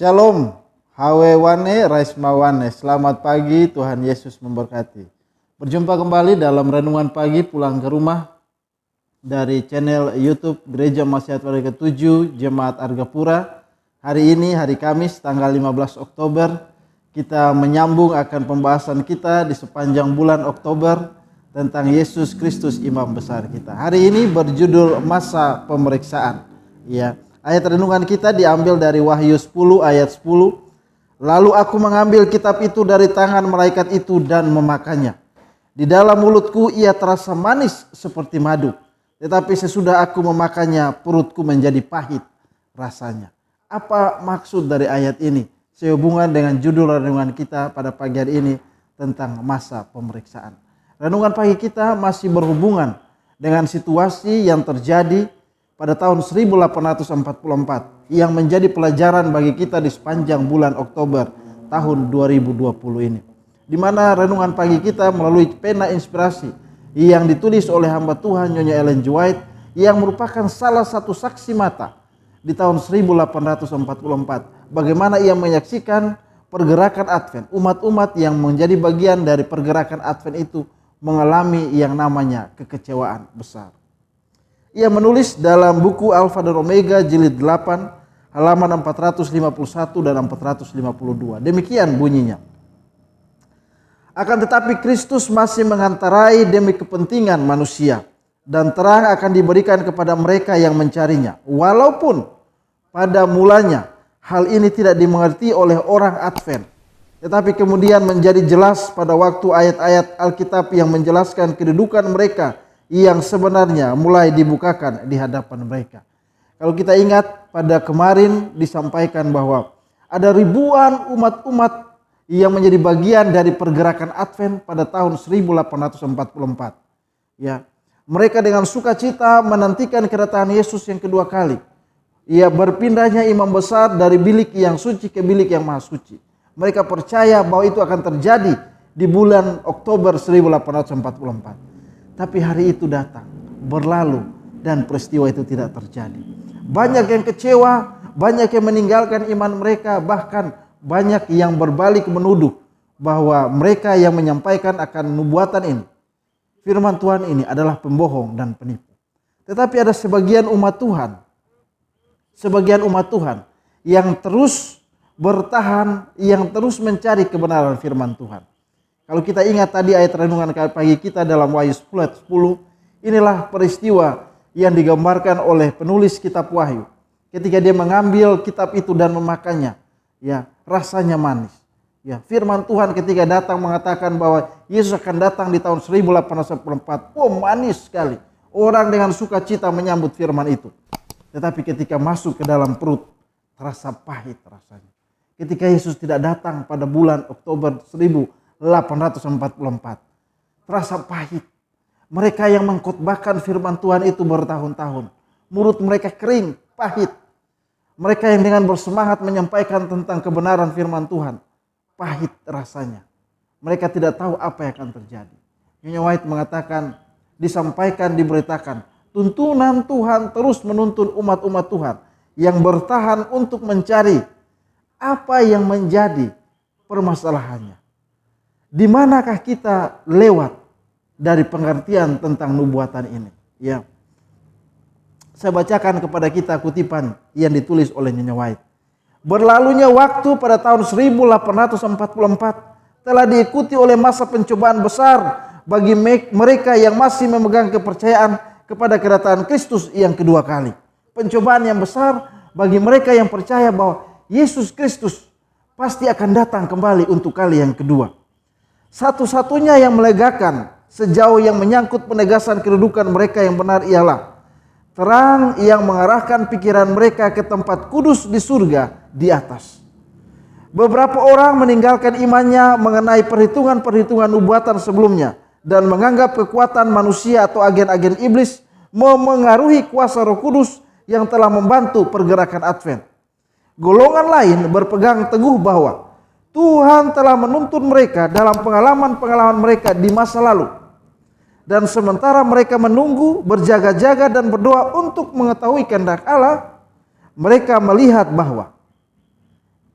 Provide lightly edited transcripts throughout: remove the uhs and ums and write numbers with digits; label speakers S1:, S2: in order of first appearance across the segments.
S1: Shalom, Hawewane, Raismawane, selamat pagi, Tuhan Yesus memberkati. Berjumpa kembali dalam renungan pagi pulang ke rumah dari channel YouTube Gereja Mahasiswa ke-7 Jemaat Argapura. Hari ini, hari Kamis, tanggal 15 Oktober, kita menyambung akan pembahasan kita di sepanjang bulan Oktober tentang Yesus Kristus Imam Besar kita. Hari ini berjudul Masa Pemeriksaan. Ya. Ayat renungan kita diambil dari Wahyu 10 ayat 10. Lalu aku mengambil kitab itu dari tangan malaikat itu dan memakannya. Di dalam mulutku ia terasa manis seperti madu. Tetapi sesudah aku memakannya, perutku menjadi pahit rasanya. Apa maksud dari ayat ini? Sehubungan dengan judul renungan kita pada pagi hari ini tentang masa pemeriksaan. Renungan pagi kita masih berhubungan dengan situasi yang terjadi pada tahun 1844 yang menjadi pelajaran bagi kita di sepanjang bulan Oktober tahun 2020 ini. Di mana renungan pagi kita melalui pena inspirasi yang ditulis oleh hamba Tuhan Nyonya Ellen G. White yang merupakan salah satu saksi mata di tahun 1844. Bagaimana ia menyaksikan pergerakan Advent. Umat-umat yang menjadi bagian dari pergerakan Advent itu mengalami yang namanya kekecewaan besar. Ia menulis dalam buku Alfa dan Omega jilid 8 halaman 451 dan 452. Demikian bunyinya. Akan tetapi Kristus masih mengantarai demi kepentingan manusia dan terang akan diberikan kepada mereka yang mencarinya. Walaupun pada mulanya hal ini tidak dimengerti oleh orang Advent, tetapi kemudian menjadi jelas pada waktu ayat-ayat Alkitab yang menjelaskan kedudukan mereka yang sebenarnya mulai dibukakan di hadapan mereka. Kalau kita ingat pada kemarin disampaikan bahwa ada ribuan umat-umat yang menjadi bagian dari pergerakan Advent pada tahun 1844. Ya, mereka dengan sukacita menantikan kedatangan Yesus yang kedua kali. Ia berpindahnya imam besar dari bilik yang suci ke bilik yang maha suci. Mereka percaya bahwa itu akan terjadi di bulan Oktober 1844. Tapi hari itu datang, berlalu, dan peristiwa itu tidak terjadi. Banyak yang kecewa, banyak yang meninggalkan iman mereka, bahkan banyak yang berbalik menuduh bahwa mereka yang menyampaikan akan nubuatan ini, firman Tuhan ini adalah pembohong dan penipu. Tetapi ada sebagian umat Tuhan yang terus bertahan, yang terus mencari kebenaran firman Tuhan. Kalau kita ingat tadi ayat renungan pagi kita dalam Wahyu 10, inilah peristiwa yang digambarkan oleh penulis kitab Wahyu. Ketika dia mengambil kitab itu dan memakannya, ya, rasanya manis. Ya, firman Tuhan ketika datang mengatakan bahwa Yesus akan datang di tahun 1844. Manis sekali. Orang dengan sukacita menyambut firman itu. Tetapi ketika masuk ke dalam perut, terasa pahit rasanya. Ketika Yesus tidak datang pada bulan Oktober 1844, terasa pahit. Mereka yang mengkhotbahkan firman Tuhan itu bertahun-tahun, mulut mereka kering, pahit. Mereka yang dengan bersemangat menyampaikan tentang kebenaran firman Tuhan, pahit rasanya. Mereka tidak tahu apa yang akan terjadi. Nyonya White mengatakan, disampaikan, diberitakan, tuntunan Tuhan terus menuntun umat-umat Tuhan yang bertahan untuk mencari apa yang menjadi permasalahannya. Di manakah kita lewat dari pengertian tentang nubuatan ini? Ya. Saya bacakan kepada kita kutipan yang ditulis oleh Nyonya White. Berlalunya waktu pada tahun 1844 telah diikuti oleh masa pencobaan besar bagi mereka yang masih memegang kepercayaan kepada kedatangan Kristus yang kedua kali. Pencobaan yang besar bagi mereka yang percaya bahwa Yesus Kristus pasti akan datang kembali untuk kali yang kedua. Satu-satunya yang melegakan sejauh yang menyangkut penegasan kedudukan mereka yang benar ialah terang yang mengarahkan pikiran mereka ke tempat kudus di surga di atas. Beberapa orang meninggalkan imannya mengenai perhitungan-perhitungan nubuatan sebelumnya dan menganggap kekuatan manusia atau agen-agen iblis memengaruhi kuasa Roh Kudus yang telah membantu pergerakan Advent. Golongan lain berpegang teguh bahwa Tuhan telah menuntun mereka dalam pengalaman-pengalaman mereka di masa lalu. Dan sementara mereka menunggu, berjaga-jaga dan berdoa untuk mengetahui kehendak Allah, mereka melihat bahwa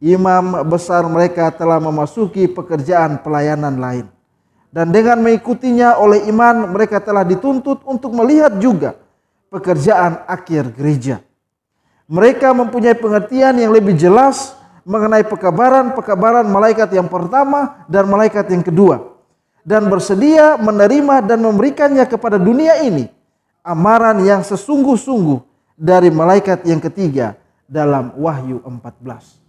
S1: imam besar mereka telah memasuki pekerjaan pelayanan lain. Dan dengan mengikutinya oleh iman, mereka telah dituntut untuk melihat juga pekerjaan akhir gereja. Mereka mempunyai pengertian yang lebih jelas mengenai pekabaran malaikat yang pertama dan malaikat yang kedua, dan bersedia menerima dan memberikannya kepada dunia ini amaran yang sesungguh-sungguh dari malaikat yang ketiga dalam Wahyu 14.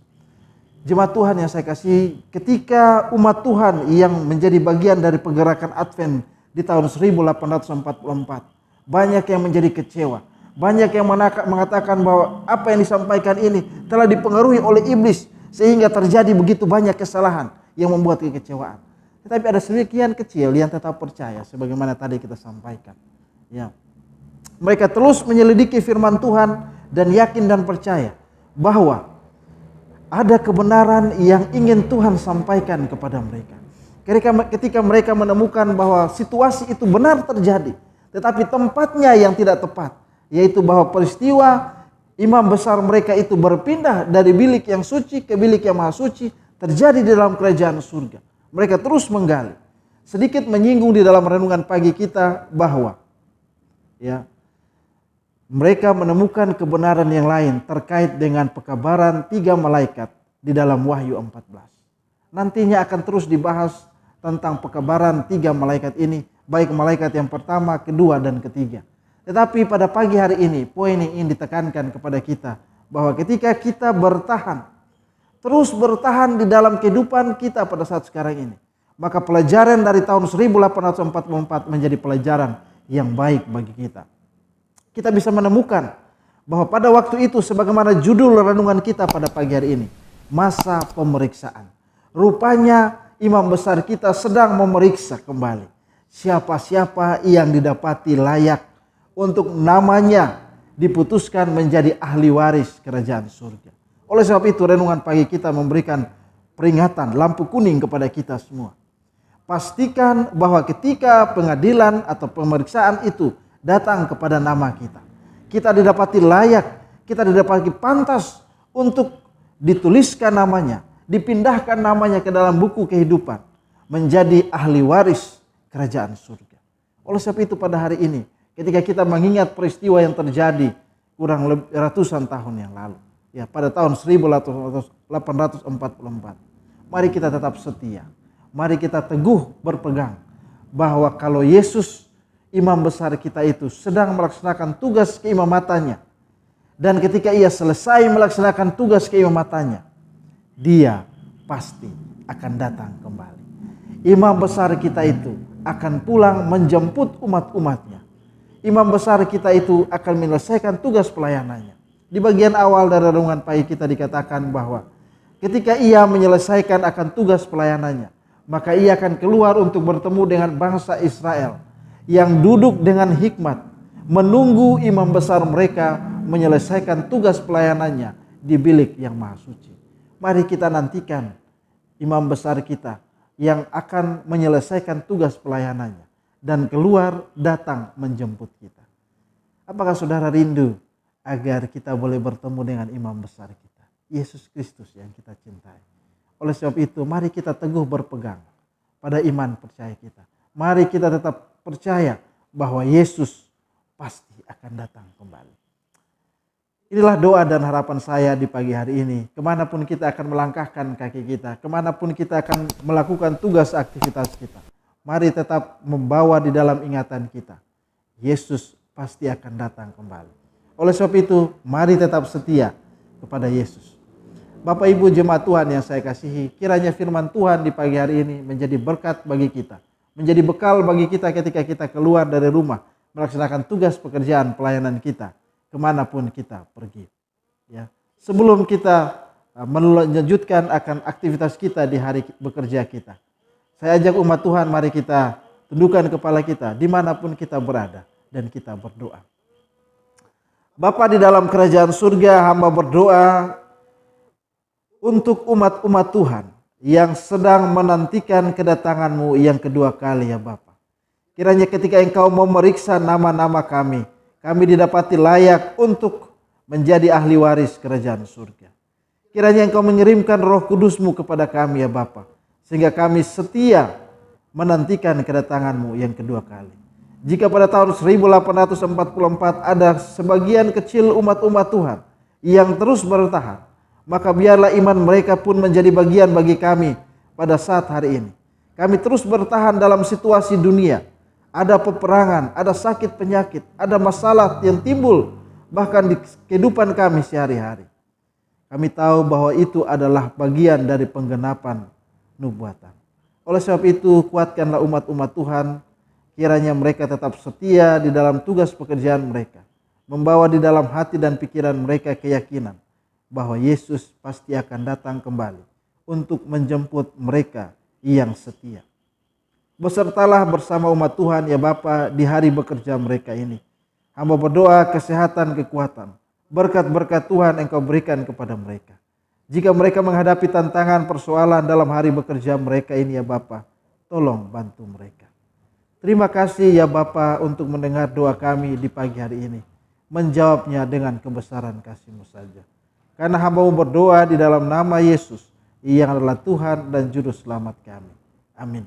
S1: Jemaat Tuhan yang saya kasih, ketika umat Tuhan yang menjadi bagian dari pergerakan Advent di tahun 1844, banyak yang menjadi kecewa. Banyak yang mengatakan bahwa apa yang disampaikan ini telah dipengaruhi oleh iblis sehingga terjadi begitu banyak kesalahan yang membuat kekecewaan. Tetapi ada sebagian kecil yang tetap percaya sebagaimana tadi kita sampaikan. Ya. Mereka terus menyelidiki firman Tuhan dan yakin dan percaya bahwa ada kebenaran yang ingin Tuhan sampaikan kepada mereka. Ketika mereka menemukan bahwa situasi itu benar terjadi, tetapi tempatnya yang tidak tepat, yaitu bahwa peristiwa imam besar mereka itu berpindah dari bilik yang suci ke bilik yang maha suci terjadi di dalam kerajaan surga. Mereka terus menggali. Sedikit menyinggung di dalam renungan pagi kita bahwa mereka menemukan kebenaran yang lain terkait dengan pekabaran 3 malaikat di dalam Wahyu 14. Nantinya akan terus dibahas tentang pekabaran 3 malaikat ini, baik malaikat yang pertama, kedua, dan ketiga. Tetapi pada pagi hari ini, poin yang ingin ditekankan kepada kita, bahwa ketika kita bertahan, terus bertahan di dalam kehidupan kita pada saat sekarang ini, maka pelajaran dari tahun 1844 menjadi pelajaran yang baik bagi kita. Kita bisa menemukan bahwa pada waktu itu, sebagaimana judul renungan kita pada pagi hari ini, masa pemeriksaan. Rupanya imam besar kita sedang memeriksa kembali siapa-siapa yang didapati layak untuk namanya diputuskan menjadi ahli waris kerajaan surga. Oleh sebab itu renungan pagi kita memberikan peringatan, lampu kuning kepada kita semua. Pastikan bahwa ketika pengadilan atau pemeriksaan itu datang kepada nama kita, kita didapati layak, kita didapati pantas untuk dituliskan namanya, dipindahkan namanya ke dalam buku kehidupan, menjadi ahli waris kerajaan surga. Oleh sebab itu pada hari ini, ketika kita mengingat peristiwa yang terjadi kurang lebih ratusan tahun yang lalu, pada tahun 1844, mari kita tetap setia, mari kita teguh berpegang bahwa kalau Yesus imam besar kita itu sedang melaksanakan tugas keimamatannya, dan ketika ia selesai melaksanakan tugas keimamatannya, dia pasti akan datang kembali. Imam besar kita itu akan pulang menjemput umat-umatnya. Imam besar kita itu akan menyelesaikan tugas pelayanannya. Di bagian awal dari renungan pagi kita dikatakan bahwa ketika ia menyelesaikan akan tugas pelayanannya, maka ia akan keluar untuk bertemu dengan bangsa Israel yang duduk dengan hikmat menunggu imam besar mereka menyelesaikan tugas pelayanannya di bilik yang maha suci. Mari kita nantikan imam besar kita yang akan menyelesaikan tugas pelayanannya dan keluar datang menjemput kita. Apakah saudara rindu agar kita boleh bertemu dengan imam besar kita, Yesus Kristus yang kita cintai? Oleh sebab itu mari kita teguh berpegang pada iman percaya kita. Mari kita tetap percaya bahwa Yesus pasti akan datang kembali. Inilah doa dan harapan saya di pagi hari ini. Kemanapun kita akan melangkahkan kaki kita, kemanapun kita akan melakukan tugas aktivitas kita, mari tetap membawa di dalam ingatan kita, Yesus pasti akan datang kembali. Oleh sebab itu, mari tetap setia kepada Yesus. Bapak Ibu jemaat Tuhan yang saya kasihi, kiranya firman Tuhan di pagi hari ini menjadi berkat bagi kita, menjadi bekal bagi kita ketika kita keluar dari rumah, melaksanakan tugas pekerjaan pelayanan kita, kemanapun kita pergi. Sebelum kita melanjutkan akan aktivitas kita di hari bekerja kita, saya ajak umat Tuhan, mari kita tundukkan kepala kita dimanapun kita berada dan kita berdoa. Bapa di dalam kerajaan surga, hamba berdoa untuk umat-umat Tuhan yang sedang menantikan kedatangan-Mu yang kedua kali ya Bapa. Kiranya ketika Engkau memeriksa nama-nama kami didapati layak untuk menjadi ahli waris kerajaan surga. Kiranya Engkau mengirimkan Roh Kudus-Mu kepada kami ya Bapa, sehingga kami setia menantikan kedatangan-Mu yang kedua kali. Jika pada tahun 1844 ada sebagian kecil umat-umat Tuhan yang terus bertahan, maka biarlah iman mereka pun menjadi bagian bagi kami pada saat hari ini. Kami terus bertahan dalam situasi dunia. Ada peperangan, ada sakit penyakit, ada masalah yang timbul bahkan di kehidupan kami sehari-hari. Kami tahu bahwa itu adalah bagian dari penggenapan nubuatan. Oleh sebab itu, kuatkanlah umat-umat Tuhan, kiranya mereka tetap setia di dalam tugas pekerjaan mereka, membawa di dalam hati dan pikiran mereka keyakinan bahwa Yesus pasti akan datang kembali untuk menjemput mereka yang setia. Besertalah bersama umat Tuhan ya Bapa di hari bekerja mereka ini. Hamba berdoa kesehatan, kekuatan, berkat-berkat Tuhan Engkau berikan kepada mereka. Jika mereka menghadapi tantangan persoalan dalam hari bekerja mereka ini ya Bapa, tolong bantu mereka. Terima kasih ya Bapa untuk mendengar doa kami di pagi hari ini. Menjawabnya dengan kebesaran kasih-Mu saja. Karena hamba-Mu berdoa di dalam nama Yesus yang adalah Tuhan dan Juru Selamat kami. Amin.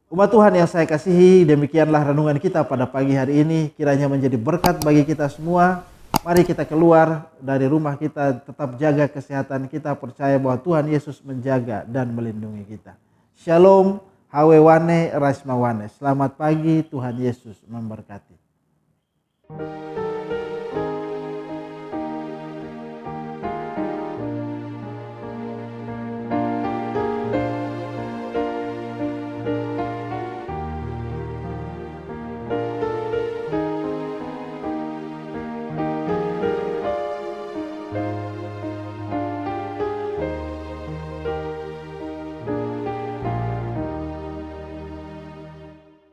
S1: Umat Tuhan yang saya kasihi, demikianlah renungan kita pada pagi hari ini. Kiranya menjadi berkat bagi kita semua. Mari kita keluar dari rumah kita, tetap jaga kesehatan kita, percaya bahwa Tuhan Yesus menjaga dan melindungi kita. Shalom, Hawe Wane, Rasma Wane. Selamat pagi, Tuhan Yesus memberkati.